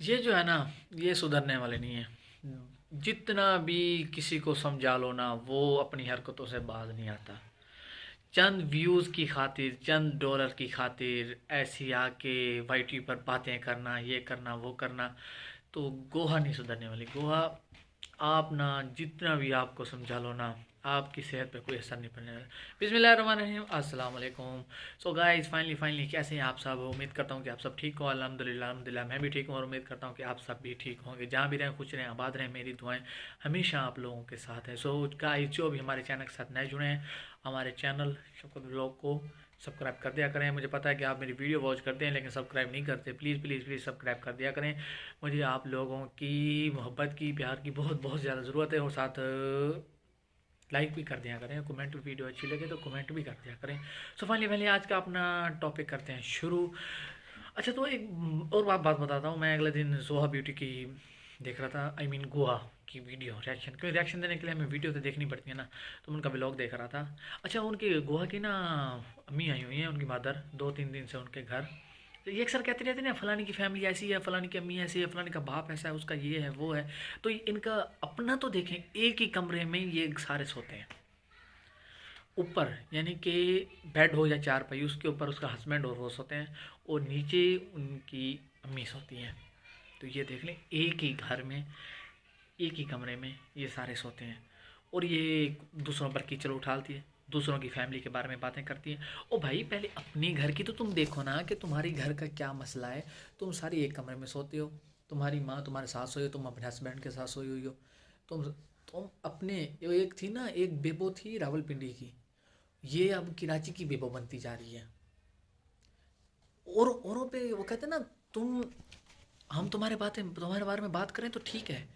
ये जो है ना, ये सुधरने वाले नहीं है। जितना भी किसी को समझा लो ना, वो अपनी हरकतों से बाज नहीं आता। चंद व्यूज़ की खातिर, चंद डॉलर की खातिर ऐसी आके वाईटी पर बातें करना, ये करना वो करना। तो गोहा नहीं सुधरने वाली। गोहा आप ना जितना भी आपको समझा लो ना, आपकी सेहत पे कोई असर नहीं पड़ने वाला। बिस्मिल्लाहिर्रहमानिर्रहीम, अस्सलाम वालेकुम। सो गाइस, फाइनली कैसे हैं आप सब? उम्मीद करता हूँ कि आप सब ठीक हो। अल्हम्दुलिल्लाह अल्हम्दुलिल्लाह मैं भी ठीक हूँ और उम्मीद करता हूँ कि आप सब भी ठीक होंगे। जहाँ भी रहें खुश रहें, आबाद रहें। मेरी दुआएं हमेशा आप लोगों के साथ है। सो गाइस, जो भी हमारे चैनल के साथ नए जुड़े हैं, हमारे चैनल शौकत ब्लॉग को सब्सक्राइब कर दिया करें। मुझे पता है कि आप मेरी वीडियो वॉच करते हैं लेकिन सब्सक्राइब नहीं करते। प्लीज़ प्लीज़ प्लीज़ सब्सक्राइब कर दिया करें। मुझे आप लोगों की मोहब्बत की, प्यार की बहुत बहुत ज़्यादा ज़रूरत है। और साथ लाइक भी कर दिया करें, कमेंट भी, वीडियो अच्छी लगे तो कमेंट भी कर दिया करें। सो फाइनली फाइनली आज का अपना टॉपिक करते हैं शुरू। अच्छा, तो एक और बात बताता हूँ। मैं अगले दिन जोहा ब्यूटी की देख रहा था, आई मीन गोवा की वीडियो रिएक्शन, क्योंकि रिएक्शन देने के लिए हमें वीडियो तो देखनी पड़ती है ना। तो मैं उनका ब्लॉग देख रहा था। अच्छा, उनकी गोवा की ना अम्मी आई हुई हैं, उनकी मदर, 2-3 दिन से उनके घर। तो ये अक्सर कहते रहते हैं ना, फलानी की फैमिली ऐसी है, फलानी की अम्मी ऐसी है, फलानी का बाप ऐसा है, उसका ये है वो है। तो इनका अपना तो देखें, एक ही कमरे में ये सारे सोते हैं। ऊपर यानी कि बेड हो या चारपाई, उसके ऊपर उसका हस्बैंड और वो सोते हैं, और नीचे उनकी अम्मी सोती हैं। तो ये देख लें, एक ही घर में, एक ही कमरे में ये सारे सोते हैं। और ये दूसरों पर कीचड़ उठाती है, दूसरों की फैमिली के बारे में बातें करती है। ओ भाई, पहले अपने घर की तो तुम देखो ना, कि तुम्हारी घर का क्या मसला है। तुम सारी एक कमरे में सोते हो, तुम्हारी माँ तुम्हारे साथ सोई हो, तुम अपने हस्बैंड के साथ सोई हुई हो। तुम तुम अपने, एक थी ना, एक बेबो थी रावलपिंडी की, ये अब कराची की बेबो बनती जा रही है। और औरों पे वो कहते हैं ना, तुम, हम तुम्हारे बारे में बात करें तो ठीक है,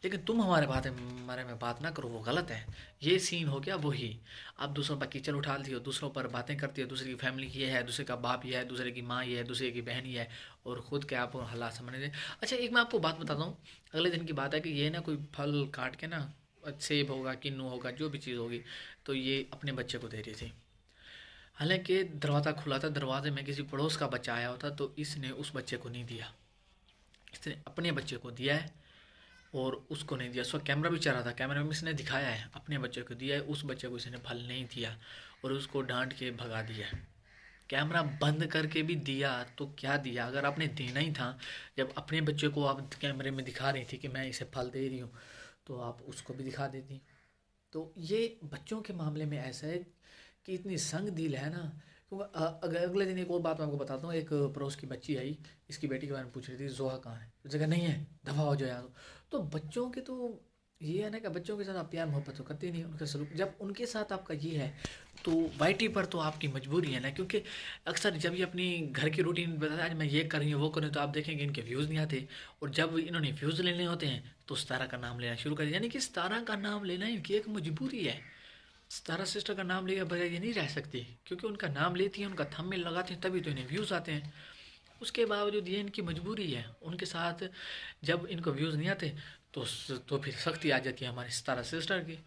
लेकिन तुम बारे में बात ना करो, वो गलत है। ये सीन हो गया वही। आप दूसरों पर कीचड़ उठाती हो, दूसरों पर बातें करती हो, दूसरे की फैमिली ये है, दूसरे का बाप ये है, दूसरे की माँ ये है, दूसरे की बहन ये है, और खुद के आप हालात समझ रहे। अच्छा, एक मैं आपको बात बताता हूँ। अगले दिन की बात है कि ये ना कोई फल काट के ना, सेब होगा, किन्नू होगा, जो भी चीज़ होगी, तो ये अपने बच्चे को दे रही थी। हालांकि दरवाज़ा खुला था, दरवाजे में किसी पड़ोस का बच्चा आया होता, तो इसने उस बच्चे को नहीं दिया, इसने अपने बच्चे को दिया है। और उसको नहीं दिया। उसका कैमरा भी चल रहा था, कैमरे में इसने दिखाया है, अपने बच्चे को दिया है, उस बच्चे को इसने फल नहीं दिया, और उसको डांट के भगा दिया। कैमरा बंद करके भी दिया तो क्या दिया, अगर आपने देना ही था, जब अपने बच्चे को आप कैमरे में दिखा रही थी कि मैं इसे फल दे रही हूँ, तो आप उसको भी दिखा देती। तो ये बच्चों के मामले में ऐसा है कि इतनी संग दिल है ना। क्योंकि अगर अगले दिन एक और बात मैं आपको बताता हूँ। एक पड़ोस की बच्ची आई, इसकी बेटी के बारे में पूछ रही थी, जोहा कहाँ है, तो जगह नहीं है, दफा हो जाए यहाँ। तो बच्चों के तो ये है ना, कि बच्चों के साथ आप प्यार मोहब्बत तो करते नहीं, उनका सलूक जब उनके साथ आपका ये है, तो वाईटी पर तो आपकी मजबूरी है ना। क्योंकि अक्सर जब ये अपनी घर की रूटीन बताते हैं, आज मैं ये कर रही हूँ वो कर रही हूँ, तो आप देखेंगे इनके व्यूज़ नहीं आते। और जब इन्होंने व्यूज़ लेने होते हैं, तो सितारा का नाम लेना शुरू कर दिया। यानी कि सितारा का नाम लेना इनकी एक मजबूरी है। सितारा सिस्टर का नाम लिए बगैर ये नहीं रह सकती, क्योंकि उनका नाम लेती हैं, उनका थंबनेल लगाते हैं, तभी तो इन्हें व्यूज़ आते हैं। उसके बावजूद ये इनकी मजबूरी है। उनके साथ जब इनको व्यूज़ नहीं आते, तो फिर सख्ती आ जाती है हमारी सितारा सिस्टर की।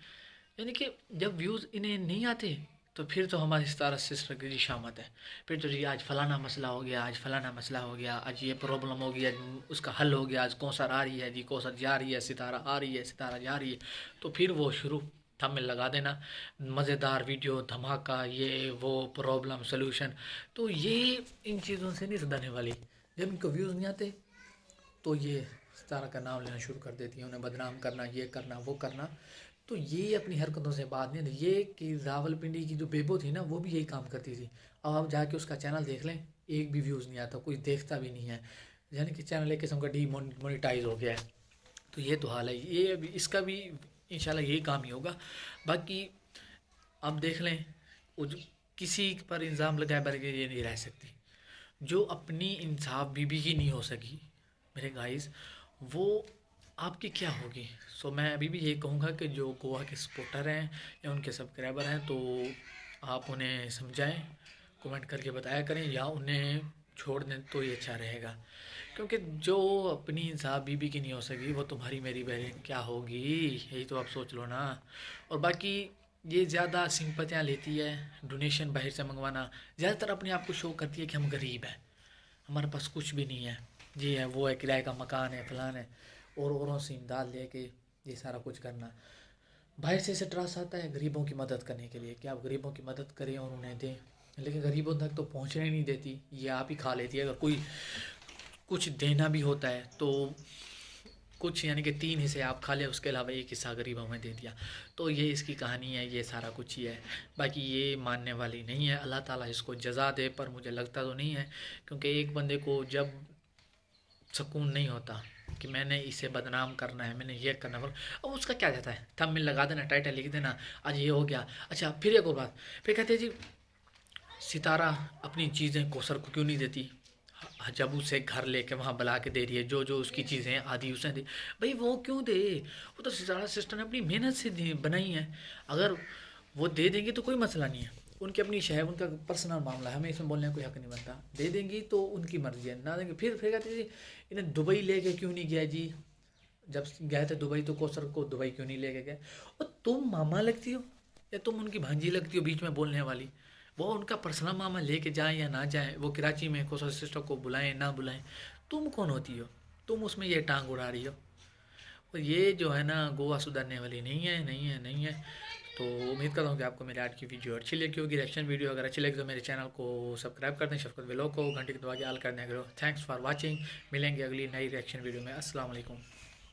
यानी कि जब व्यूज़ इन्हें नहीं आते, तो फिर तो हमारी सितारा सिस्टर की जी शामत है। फिर तो जी आज फलाना मसला हो गया, आज फलाना मसला हो गया, आज ये प्रॉब्लम हो गया, उसका हल हो गया, आज कौसर आ रही है जी, कौसर जा रही है, सितारा आ रही है, सितारा जा रही है। तो फिर वो शुरू थंबनेल लगा देना, मज़ेदार वीडियो, धमाका, ये वो, प्रॉब्लम सॉल्यूशन। तो ये इन चीज़ों से नहीं सुधरने वाली। जब इनको व्यूज़ नहीं आते, तो ये सितारा का नाम लेना शुरू कर देती है, उन्हें बदनाम करना, ये करना वो करना। तो ये अपनी हरकतों से बात नहीं थी। ये कि रावलपिंडी की जो बेबो थी ना, वो भी यही काम करती थी। अब आप जाके उसका चैनल देख लें, एक भी व्यूज़ नहीं आता, कोई देखता भी नहीं है। यानी कि चैनल एक किस्म का डीमोनेटाइज हो गया है। तो ये तो हाल है, ये अभी इसका भी इंशाल्लाह यही काम ही होगा। बाकी आप देख लें, वो जो किसी पर इल्ज़ाम लगाए बगैर ये नहीं रह सकती। जो अपनी इंसाफ बीबी की नहीं हो सकी मेरे गाइस, वो आपकी क्या होगी। सो मैं अभी भी ये कहूँगा कि जो गोवा के सपोर्टर हैं या उनके सब्सक्राइबर हैं, तो आप उन्हें समझाएं, कमेंट करके बताया करें, या उन्हें छोड़ दें तो ये अच्छा रहेगा। क्योंकि जो अपनी इंसाफ बीबी की नहीं हो सकी, वो तुम्हारी मेरी बहन क्या होगी, यही तो आप सोच लो ना। और बाकी ये ज़्यादा सिंपतियाँ लेती है, डोनेशन बाहर से मंगवाना, ज़्यादातर अपने आप को शो करती है कि हम गरीब हैं, हमारे पास कुछ भी नहीं है। जी है, वो है, किराए का मकान है, फलान है, और औरों से इमदाद लेके ये सारा कुछ करना। बाहर से ऐसे ट्रस्ट आता है गरीबों की मदद करने के लिए कि आप गरीबों की मदद करें और उन्हें दें, लेकिन गरीबों तक तो पहुंचने नहीं देती, ये आप ही खा लेती है। अगर कोई कुछ देना भी होता है तो कुछ यानी कि 3 हिस्से आप खा लें, उसके अलावा एक हिस्सा गरीबों में दे दिया। तो ये इसकी कहानी है, ये सारा कुछ ही है। बाकी ये मानने वाली नहीं है, अल्लाह ताला इसको जज़ा दे, पर मुझे लगता तो नहीं है, क्योंकि एक बंदे को जब सुकून नहीं होता कि मैंने इसे बदनाम करना है, मैंने ये करना है, अब उसका क्या जाता है, थंबनेल लगा देना, टाइटल लिख देना, आज ये हो गया। अच्छा, फिर एक और बात, फिर कहते हैं जी सितारा अपनी चीज़ें कौसर को क्यों नहीं देती, जब उसे घर लेके वहाँ बुला के दे रही है, जो जो उसकी चीज़ें हैं आदि उसे दे, भाई वो क्यों दे, वो तो सितारा सिस्टर ने अपनी मेहनत से बनाई है। अगर वो दे देंगे तो कोई मसला नहीं है, उनकी अपनी शय, उनका पर्सनल मामला है, हमें इसमें बोलने का कोई हक नहीं बनता। दे देंगी तो उनकी मर्जी है, ना देंगे फिर कहते जी इन्हें दुबई लेके क्यों नहीं गया जी, जब गए थे दुबई तो कौसर को दुबई क्यों नहीं लेके गए। और तुम मामा लगती हो या तुम उनकी भांजी लगती हो बीच में बोलने वाली, वो उनका पर्सनल मामा लेके जाएं या ना जाएं, वो कराची में कौशल सिस्टर को बुलाएं ना बुलाएं, तुम कौन होती हो, तुम उसमें ये टांग उड़ा रही हो। और ये जो है ना गोवा सुधरने वाली नहीं है, नहीं है, नहीं है। तो उम्मीद करता हूँ कि आपको मेरी आज की वीडियो अच्छी लगी होगी। रिएक्शन वीडियो अगर अच्छी लगी तो मेरे चैनल को सब्सक्राइब कर दें, शफकत व्लॉग को घंटे की दबा के ऑल कर दें। थैंक्स फॉर वॉचिंग, मिलेंगे अगली नई रिएक्शन वीडियो में। अस्सलाम वालेकुम।